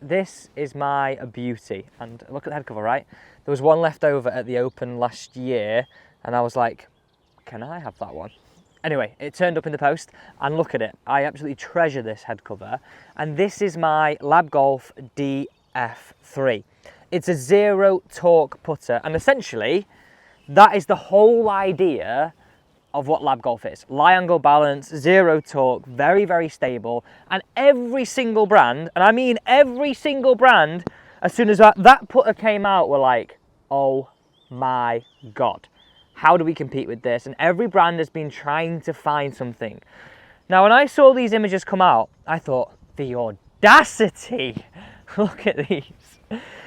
this is my beauty. And look at the head cover, right? There was one left over at the Open last year, and I was like, can I have that one? Anyway, it turned up in the post, and look at it. I absolutely treasure this head cover. And this is my l.a.b Golf DF3. It's a zero torque putter, and essentially, that is the whole idea of what l.a.b Golf is. Lie angle balance, zero torque, very, very stable. And every single brand, and I mean every single brand, as soon as that putter came out, were like, oh my God, how do we compete with this? And every brand has been trying to find something. Now, when I saw these images come out, I thought, the audacity, look at these.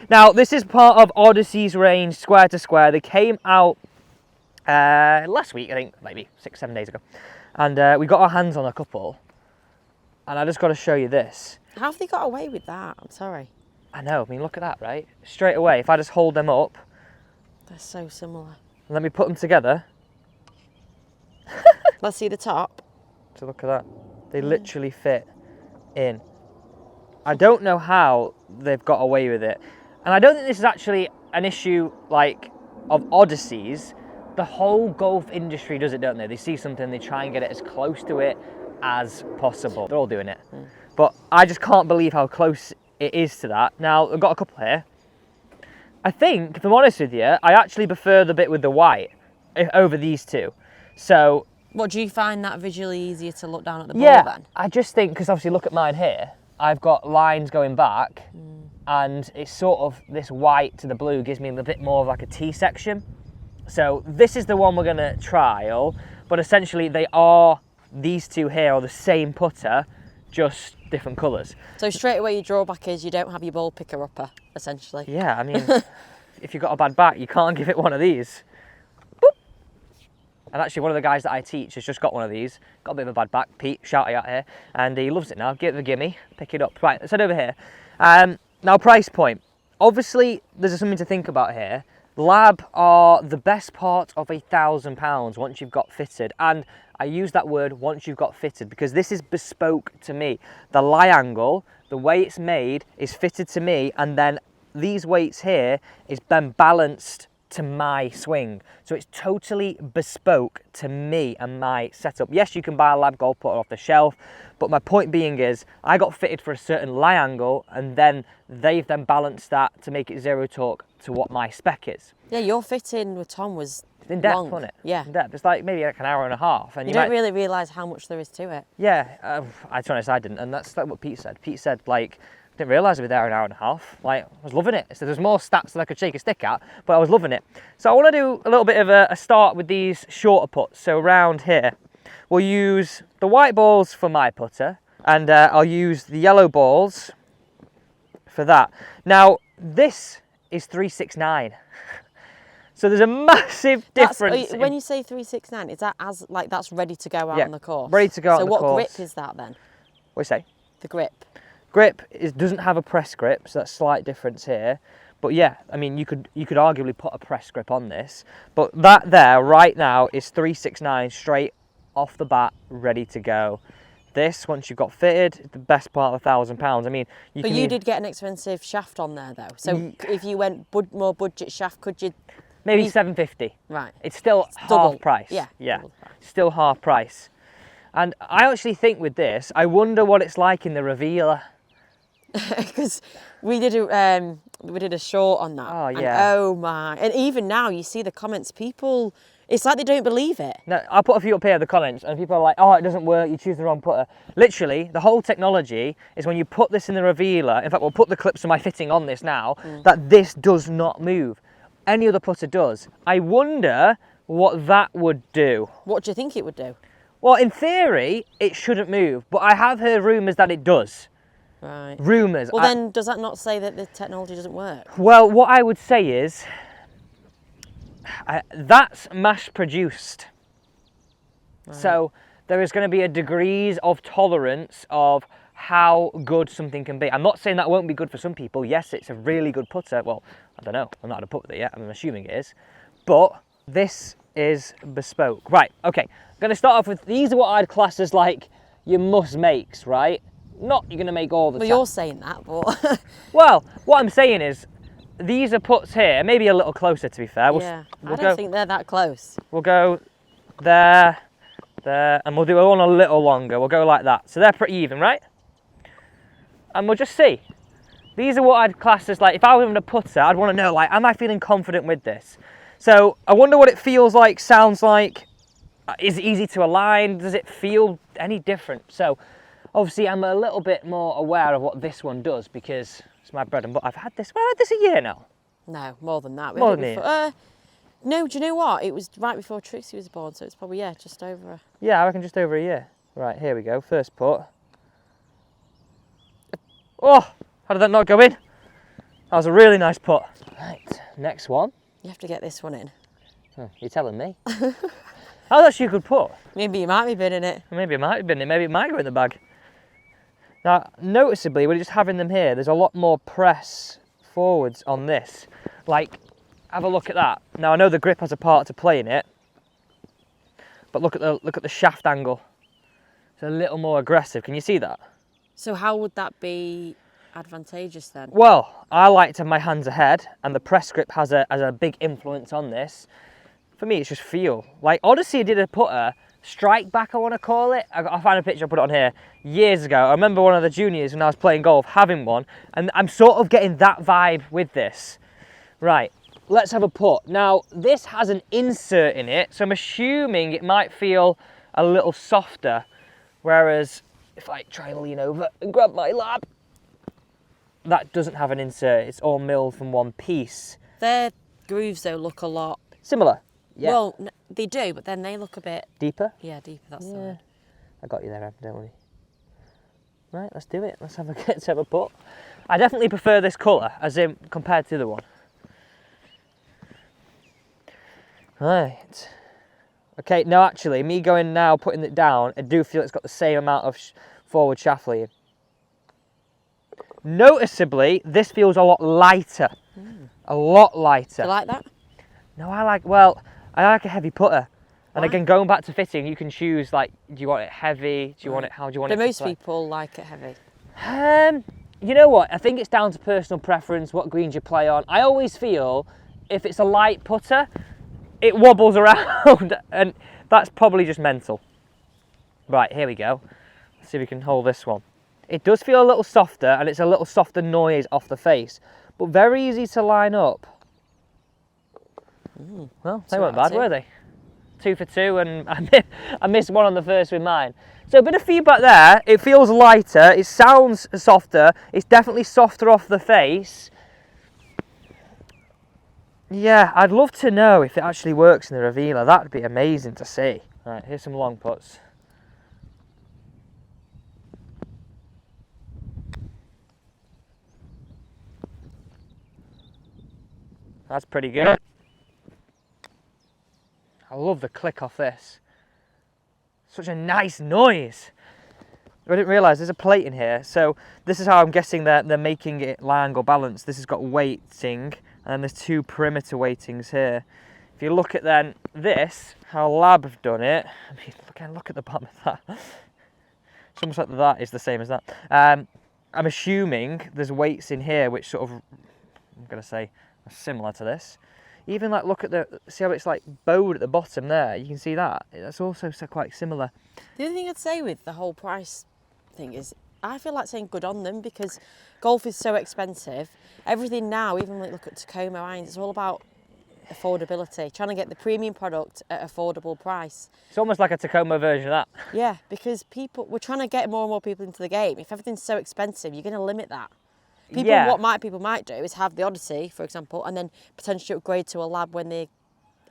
Now, this is part of Odyssey's range, Square to Square. They came out last week, I think, maybe 6-7 days ago. And we got our hands on a couple. And I just got to show you this. How have they got away with that? I'm sorry. I know, I mean, look at that, right? Straight away, if I just hold them up. They're so similar. Let me put them together. Let's see the top. So look at that. They literally fit in. I don't know how they've got away with it. And I don't think this is actually an issue like of Odysseys. The whole golf industry does it, don't they? They see something, they try and get it as close to it as possible. They're all doing it. But I just can't believe how close it is to that. Now, I've got a couple here. I think, if I'm honest with you, I actually prefer the bit with the white over these two. So... What, do you find that visually easier to look down at the ball then? I just think, because obviously look at mine here, I've got lines going back, and it's sort of this white to the blue gives me a bit more of like a T section. So this is the one we're going to trial, but essentially these two here are the same putter, just different colours. So straight away your drawback is you don't have your ball picker upper, essentially. Yeah, I mean, if you've got a bad back, you can't give it one of these. Boop. And actually one of the guys that I teach has just got one of these. Got a bit of a bad back, Pete, shout out here. And he loves it now. Give it a gimme, pick it up. Right, let's head over here. Now, price point. Obviously, there's something to think about here. l.a.b are the best part of £1,000 once you've got fitted. And I use that word once you've got fitted because this is bespoke to me. The lie angle, the way it's made, is fitted to me, and then these weights here is then balanced to my swing. So it's totally bespoke to me and my setup. Yes, you can buy a l.a.b golf putter off the shelf, but my point being is I got fitted for a certain lie angle, and then they've then balanced that to make it zero torque to what my spec is. Yeah, your fitting with Tom was in depth, long. wasn't it? Yeah. In depth. It's like maybe like an hour and a half. And you don't really realise how much there is to it. Yeah, to be honest, I didn't. And that's like what Pete said. Pete said, like, didn't realise I'd be there an hour and a half. Like, I was loving it. So there's more stats that I could shake a stick at, but I was loving it. So I want to do a little bit of a start with these shorter putts. So around here, we'll use the white balls for my putter, and I'll use the yellow balls for that. Now, this is 369. So there's a massive difference. When you say 369, is that as like that's ready to go out on the course? Ready to go out on the course. So what grip is that then? What do you say? The grip. Grip doesn't have a press grip, so that's a slight difference here. But yeah, I mean, you could arguably put a press grip on this. But that there right now is 369 straight off the bat, ready to go. This, once you've got fitted, the best part of £1,000. I mean, you did get an expensive shaft on there though. So if you went more budget shaft, could you? Maybe $750. Right. It's still half price. Yeah. Yeah. Still half price. And I actually think with this, I wonder what it's like in the revealer. Because we did a short on that. Oh yeah. And oh my! And even now, you see the comments. People, it's like they don't believe it. No, I'll put a few up here in the comments, and people are like, "Oh, it doesn't work. You choose the wrong putter." Literally, the whole technology is when you put this in the revealer. In fact, we'll put the clips of my fitting on this now. That this does not move. Any other putter does. I wonder what that would do. What do you think it would do? Well, in theory, it shouldn't move, but I have heard rumours that it does. Right. Rumours. Well, then, does that not say that the technology doesn't work? Well, what I would say is, that's mass-produced. Right. So there is going to be a degrees of tolerance of how good something can be. I'm not saying that won't be good for some people. Yes, it's a really good putter. Well, I don't know. I'm not had a putt with it yet. I'm assuming it is. But this is bespoke. Right, okay. I'm going to start off with, these are what I'd class as like your must-makes, right? not you're going to make all the Well, time. you're saying that, but... Well, what I'm saying is, these are putts here, maybe a little closer to be fair. Yeah, I don't think they're that close. We'll go there, there, and we'll do one a little longer. We'll go like that. So they're pretty even, right? And we'll just see. These are what I'd class as, like, if I was in a putter, I'd want to know, like, am I feeling confident with this? So I wonder what it feels like, sounds like. Is it easy to align? Does it feel any different? So obviously I'm a little bit more aware of what this one does because it's my bread and butter. I've had this a year now. No, more than that. More than a year. No, do you know what? It was right before Trixie was born, so it's probably, yeah, just over. Yeah, I reckon just over a year. Right, here we go. First putt. Oh, how did that not go in? That was a really nice putt. Right, next one. You have to get this one in. You're telling me. Oh, that's actually a good putt. Maybe you might be binning it. Maybe it might have been it. Maybe it might go in the bag. Now, noticeably, when you're just having them here, there's a lot more press forwards on this. Like, have a look at that. Now, I know the grip has a part to play in it, but look at the shaft angle. It's a little more aggressive. Can you see that? So how would that be advantageous then? Well, I like to have my hands ahead, and the press grip has a big influence on this. For me, it's just feel. Like Odyssey did a putter, strike back I want to call it. I'll find a picture, I'll put it on here, years ago. I remember one of the juniors when I was playing golf having one, and I'm sort of getting that vibe with this. Right, let's have a putt. Now, this has an insert in it, so I'm assuming it might feel a little softer, whereas if I try and lean over and grab my l.a.b, that doesn't have an insert, it's all milled from one piece. Their grooves though look a lot... Similar. Yeah. Well, they do, but then they look a bit... Deeper? Yeah, deeper, that's the word. I got you there, Em, don't worry. Right, let's do it. Let's have a putt. I definitely prefer this colour, as in, compared to the other one. Right. Okay, no, actually, me going now, putting it down, I do feel it's got the same amount of forward shaft lead. Noticeably, this feels a lot lighter. A lot lighter. Do you like that? No, I like a heavy putter. And again, going back to fitting, you can choose, like, do you want it heavy? Do you want it, how do you want it to play? Most people like it heavy. You know what? I think it's down to personal preference, what greens you play on. I always feel, if it's a light putter, it wobbles around, and that's probably just mental. Right, here we go. Let's see if we can hold this one. It does feel a little softer, and it's a little softer noise off the face, but very easy to line up. Well, they weren't bad, were they? 2 for 2, and I missed one on the first with mine. So a bit of feedback there. It feels lighter, it sounds softer, it's definitely softer off the face. Yeah, I'd love to know if it actually works in the revealer. That'd be amazing to see. Right, here's some long putts. That's pretty good. I love the click off this. Such a nice noise. I didn't realise there's a plate in here. So this is how I'm guessing they're making it lie angle balanced. This has got weighting, and then there's 2 perimeter weightings here. If you look at then this, how l.a.b have done it. I mean, again, look at the bottom of that. It's almost like that is the same as that. I'm assuming there's weights in here which sort of, I'm going to say, are similar to this. Even like look at see how it's like bowed at the bottom there, you can see that. That's also quite similar. The other thing I'd say with the whole price thing is, I feel like saying good on them because golf is so expensive. Everything now, even like look at Tacoma irons, it's all about affordability, trying to get the premium product at affordable price. It's almost like a Tacoma version of that. Yeah, because we're trying to get more and more people into the game. If everything's so expensive, you're going to limit that. People might do is have the Odyssey, for example, and then potentially upgrade to a l.a.b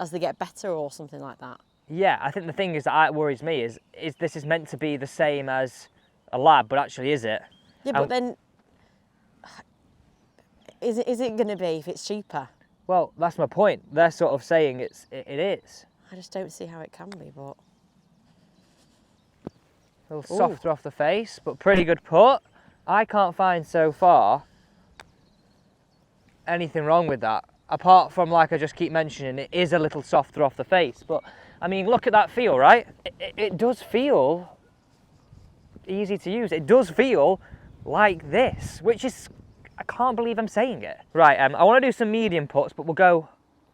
as they get better or something like that. Yeah, I think the thing is that worries me is this is meant to be the same as a l.a.b, but actually is it? Yeah, but then is it going to be if it's cheaper? Well, that's my point. They're sort of saying it is. I just don't see how it can be, but a little softer off the face, but pretty good putt. I can't find so far anything wrong with that, apart from, like I just keep mentioning, it is a little softer off the face. But I mean, look at that feel, right? It does feel easy to use. It does feel like this, which is, I can't believe I'm saying it. Right, I want to do some medium putts, but we'll go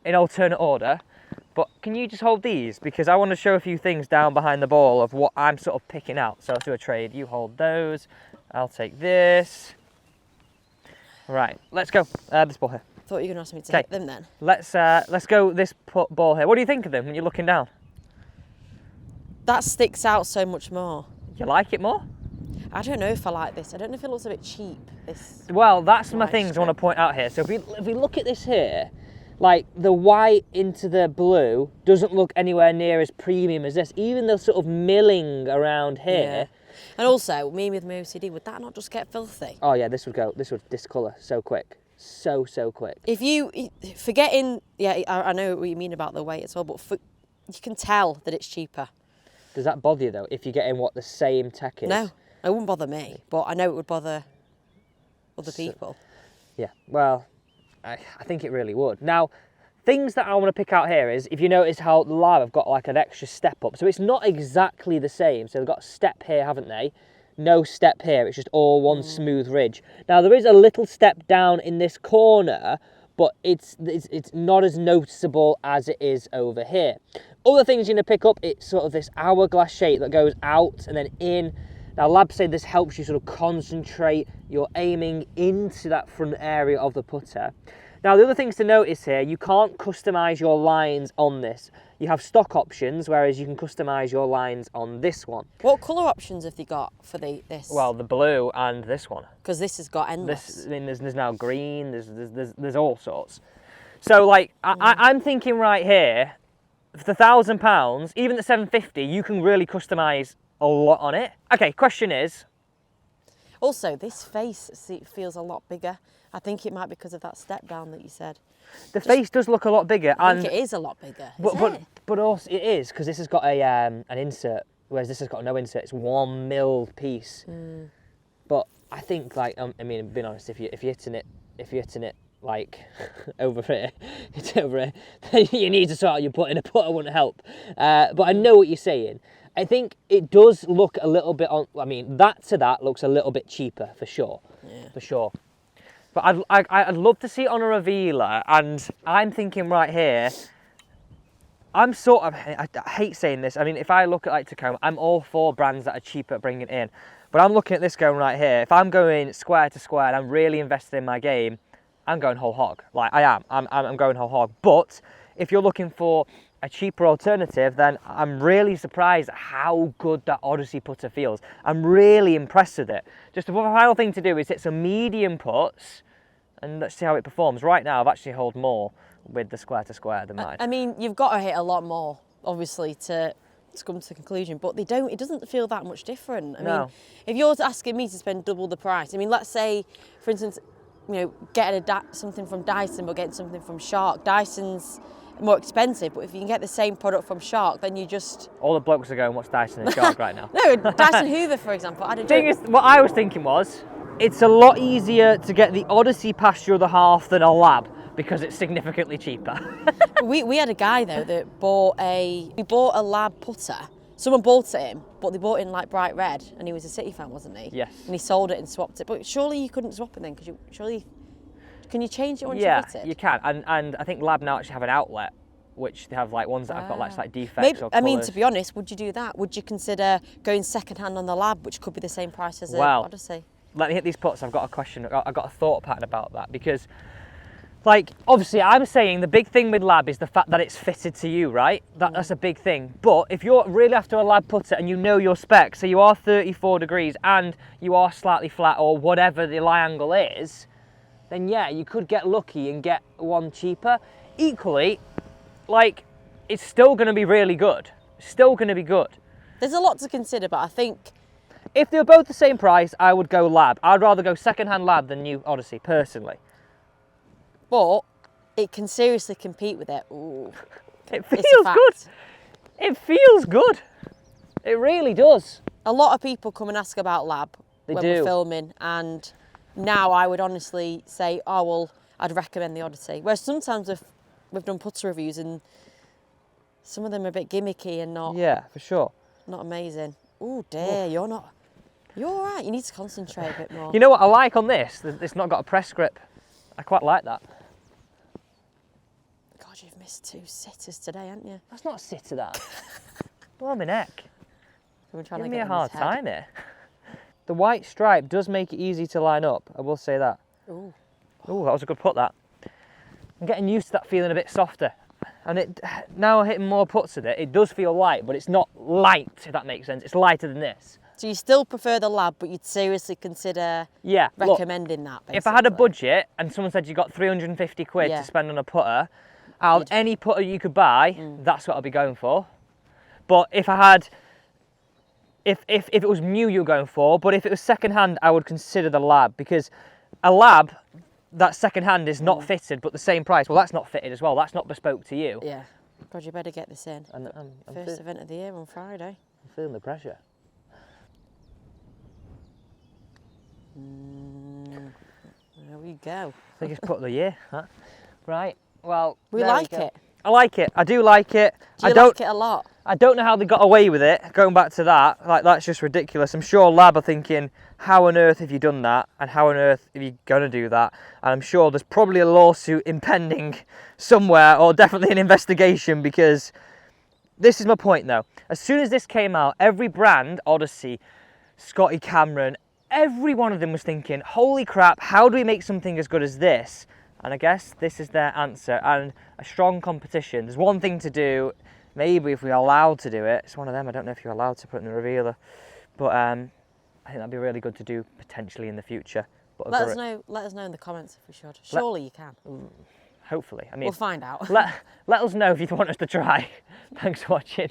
in alternate order. But can you just hold these? Because I want to show a few things down behind the ball of what I'm sort of picking out. So let's do a trade. You hold those. I'll take this. Right, let's go. This ball here. Thought you were going to ask me to hit them then. Let's go this ball here. What do you think of them when you're looking down? That sticks out so much more. You like it more? I don't know if I like this. I don't know if it looks a bit cheap. This. Well, that's my white things I strip. want to point out here. So if we look at this here, like the white into the blue doesn't look anywhere near as premium as this. Even the sort of milling around here. Yeah. And also, me with my OCD, would that not just get filthy? Oh yeah, this would discolour so quick. So quick. If you, forgetting, yeah, I know what you mean about the weight as well, but you can tell that it's cheaper. Does that bother you though, if you're getting what the same tech is? No, it wouldn't bother me, but I know it would bother other people. Yeah, well, I think it really would. Now, things that I want to pick out here is, if you notice how the l.a.b have got like an extra step up, so it's not exactly the same. So they've got a step here, haven't they? No step here, it's just all one smooth ridge. Now there is a little step down in this corner, but it's not as noticeable as it is over here. Other things you're gonna pick up, it's sort of this hourglass shape that goes out and then in. Now l.a.b say this helps you sort of concentrate your aiming into that front area of the putter. Now the other things to notice here, you can't customise your lines on this. You have stock options, whereas you can customise your lines on this one. What colour options have they got for this? Well, the blue and this one. Because this has got endless. I mean, there's now green, there's all sorts. So like, I'm thinking right here, for the £1,000, even the £750, you can really customise a lot on it. Okay, question is. Also, this face feels a lot bigger. I think it might be because of that step down that you said. The face does look a lot bigger. I think it is a lot bigger. But also it is, because this has got a an insert, whereas this has got no insert. It's 1 mil piece. But I think, like, I mean, being honest, if you're hitting it like over here, it's over here, then you need to sort out your putting. A putter wouldn't help. But I know what you're saying. I think it does look a little bit on. I mean, that looks a little bit cheaper for sure. Yeah. For sure. But I'd love to see it on a revealer, and I'm thinking right here, I'm sort of, I hate saying this, I mean, if I look at like Tacoma, I'm all for brands that are cheaper at bringing it in. But I'm looking at this going right here, if I'm going square to square and I'm really invested in my game, I'm going whole hog. Like, I'm going whole hog. But if you're looking for a cheaper alternative, then I'm really surprised at how good that Odyssey putter feels. I'm really impressed with it. Just the final thing to do is hit some medium putts, and let's see how it performs. Right now, I've actually held more with the square to square than mine. I mean, you've got to hit a lot more, obviously, to come to the conclusion, but it doesn't feel that much different. I mean, if you're asking me to spend double the price, I mean, let's say, for instance, you know, getting something from Dyson but getting something from Shark. Dyson's more expensive, but if you can get the same product from Shark, then you just... All the blokes are going, what's Dyson and Shark right now? No, Dyson Hoover, for example. The thing is, what I was thinking was, it's a lot easier to get the Odyssey past your other half than a l.a.b, because it's significantly cheaper. we had a guy though that bought a l.a.b putter. Someone bought it him, but they bought it in like bright red, and he was a City fan, wasn't he? Yes. And he sold it and swapped it. But surely you couldn't swap it then, because can you change it once you fit it? Yeah, you can. And I think l.a.b now actually have an outlet, which they have like ones that have got like slight defects or colours. I mean, to be honest, would you do that? Would you consider going second hand on the l.a.b, which could be the same price as the Odyssey? Let me hit these putts. I've got a question. I've got a thought pattern about that, because, like, obviously I'm saying the big thing with l.a.b is the fact that it's fitted to you, right? That's a big thing. But if you're really after a l.a.b putter and you know your specs, so you are 34 degrees and you are slightly flat or whatever the lie angle is, then yeah, you could get lucky and get one cheaper. Equally, like, it's still going to be really good. Still going to be good. There's a lot to consider, but I think... If they were both the same price, I would go l.a.b. I'd rather go second-hand l.a.b than new Odyssey, personally. But it can seriously compete with it. Ooh. It feels good. It feels good. It really does. A lot of people come and ask about l.a.b when we're filming, and now I would honestly say, oh, well, I'd recommend the Odyssey. Whereas sometimes we've done putter reviews and some of them are a bit gimmicky and not... Yeah, for sure. Not amazing. Oh dear, you're not... You're all right. You need to concentrate a bit more. You know what I like on this? It's not got a press grip. I quite like that. God, you've missed 2 sitters today, haven't you? That's not a sitter, that. Blow my neck. We're trying Give to me get a in his hard head. time here. The white stripe does make it easy to line up. I will say that. Ooh. Oh, that was a good putt, that. I'm getting used to that feeling a bit softer. And it now hitting more putts with it, it does feel light, but it's not light, if that makes sense. It's lighter than this. So you still prefer the l.a.b, but you'd seriously consider Yeah, look, recommending that, basically. if I had a budget and someone said you got 350 quid Yeah. to spend on a putter, out of any putter you could buy, that's what I'd be going for. But if I had, if it was new you were going for, but if it was second hand, I would consider the l.a.b, because a l.a.b, that second hand is not fitted, but the same price. Well, that's not fitted as well. That's not bespoke to you. Yeah. God, you better get this in. And First event of the year on Friday. I'm feeling the pressure. There we go. Biggest putt of the year. Huh? Right. Well, We there like go. it. I like it. I do like it. Do you like it a lot? I don't know how they got away with it. Going back to that, like that's just ridiculous. I'm sure l.a.b are thinking, how on earth have you done that? And how on earth are you going to do that? And I'm sure there's probably a lawsuit impending somewhere, or definitely an investigation, because this is my point though. As soon as this came out, every brand, Odyssey, Scotty Cameron, every one of them was thinking, holy crap, how do we make something as good as this? And I guess this is their answer, and a strong competition. There's one thing to do, maybe if we're allowed to do it. It's one of them, I don't know if you're allowed to put in the revealer, but I think that'd be really good to do potentially in the future. But Let us know in the comments if we should. Surely you can. hopefully. I mean, We'll find out. let us know if you want us to try. Thanks for watching.